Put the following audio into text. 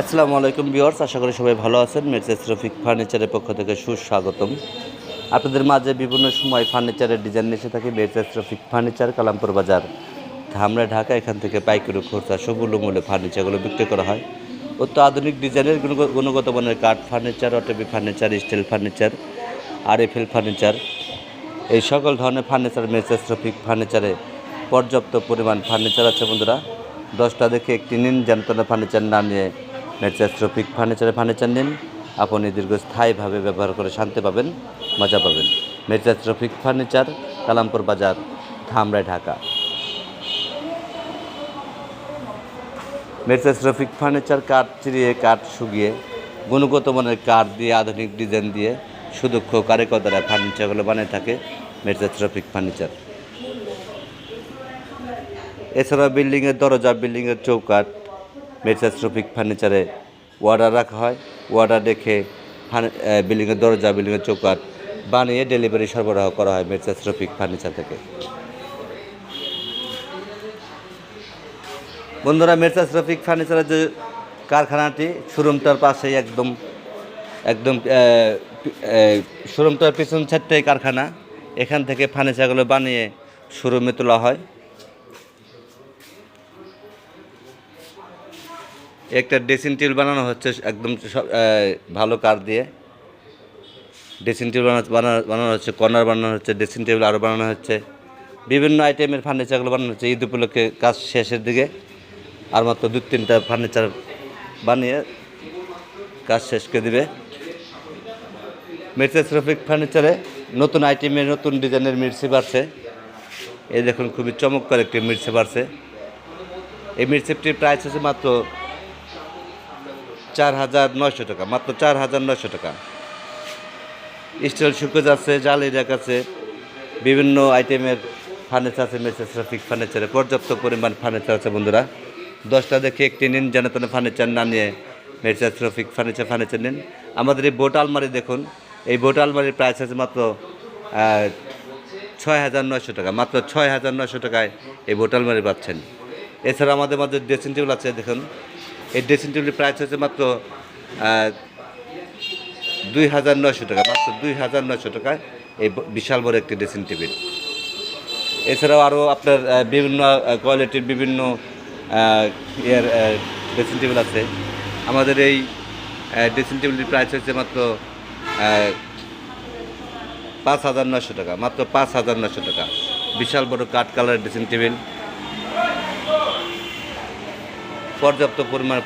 আসসালামু আলাইকুম ভিউয়ার্স, আশা করি সবাই ভালো আছেন। মেসার্স রফিক ফার্নিচারের পক্ষ থেকে সুস্বাগতম। আপনাদের মাঝে বিভিন্ন সময় ফার্নিচারের ডিজাইন এসে থাকে। মেসার্স রফিক ফার্নিচার, কালামপুর বাজার, ধামরা, ঢাকা। এখান থেকে পাইকারি খরচা সুমূল্য মূল্যে ফার্নিচারগুলো বিক্রি করা হয়। অত্যাধুনিক ডিজাইনের গুণগত মানের কাঠ furniture, Otobi furniture, steel furniture, RFL furniture, এই সকল ধরনের ফার্নিচার মেসার্স রফিক ফার্নিচারে পর্যাপ্ত পরিমাণ ফার্নিচার আছে। বন্ধুরা, 10টা দেখে একটি নিন, যেন ফার্নিচার না নিয়ে মেসার্স রফিক ফার্নিচার নিন। আপনি দীর্ঘস্থায়ীভাবে ব্যবহার করে শান্তি পাবেন, মজা পাবেন। মেসার্স রফিক ফার্নিচার, কালামপুর বাজার, ধামরাই, ঢাকা। মেসার্স রফিক ফার্নিচার কাঠ চিরিয়ে, কাঠ শুকিয়ে, গুণগত মানের কাঠ দিয়ে, আধুনিক ডিজাইন দিয়ে সুদক্ষ কারিগর দ্বারা ফার্নিচারগুলো বানিয়ে থাকে মেসার্স রফিক ফার্নিচার। এছাড়াও বিল্ডিংয়ের দরজা, বিল্ডিংয়ের চৌকাঠ মেসার্স রফিক ফার্নিচারে অর্ডার রাখা হয়। অর্ডার দেখে বিল্ডিংয়ের দরজা, বিল্ডিংয়ের চৌকাঠ বানিয়ে ডেলিভারি সরবরাহ করা হয় মেসার্স রফিক ফার্নিচার থেকে। বন্ধুরা, মেসার্স রফিক ফার্নিচারের যে কারখানাটি শোরুমটার পাশেই একদম শোরুমটার পিছন সাইডটাই কারখানা। এখান থেকে ফার্নিচারগুলো বানিয়ে শোরুমে তোলা হয়। একটা ড্রেসিং টেবিল বানানো হচ্ছে একদম ভালো কাঠ দিয়ে। ড্রেসিং টেবিল বানানো হচ্ছে, কর্নার বানানো হচ্ছে, ড্রেসিং টেবিল আরও বানানো হচ্ছে। বিভিন্ন আইটেমের ফার্নিচারগুলো বানানো হচ্ছে। ঈদ উপলক্ষে কাজ শেষের দিকে আর মাত্র 2-3টা ফার্নিচার বানিয়ে কাজ শেষ করে দেবে। মেসার্স রফিক ফার্নিচারে নতুন আইটেমের, নতুন ডিজাইনের মির্চি বাড়ছে। এই দেখুন, খুবই চমৎকার একটি মির্চি বাড়ছে। এই মির্চিটির প্রাইস হচ্ছে মাত্র 4,900 টাকা, মাত্র 4,900 টাকা। স্টিল শোকেজ আছে, জালি র্যাক আছে, বিভিন্ন আইটেমের ফার্নিচার আছে মেসার্স রফিক ফার্নিচারে। পর্যাপ্ত পরিমাণ ফার্নিচার আছে। বন্ধুরা, 10টা দেখে একটি নিন, যেন ফার্নিচার না নিয়ে মেসার্স রফিক ফার্নিচার নিন। আমাদের এই বোট আলমারি দেখুন, এই বোট আলমারির প্রাইস আছে মাত্র 6,900 টাকা, মাত্র 6,900 টাকায় এই বোট আলমারি পাচ্ছেন। এছাড়া আমাদের মাঝে ড্রেসিং টেবিল আছে। দেখুন, এই ড্রেসিং টেবিলের প্রাইস হচ্ছে মাত্র 2,900 টাকা, মাত্র 2,900 টাকায় এই বিশাল বড় একটি ড্রেসিং টেবিল। এছাড়াও আরও আপনার বিভিন্ন কোয়ালিটির বিভিন্ন ড্রেসিং টেবিল আছে। আমাদের এই ড্রেসিং টেবিলটির প্রাইস হচ্ছে মাত্র 5,900 টাকা, মাত্র 5,900 টাকা। বিশাল বড় কাঠ কালারের ড্রেসিং টেবিল, পর্যাপ্ত পরিমাণ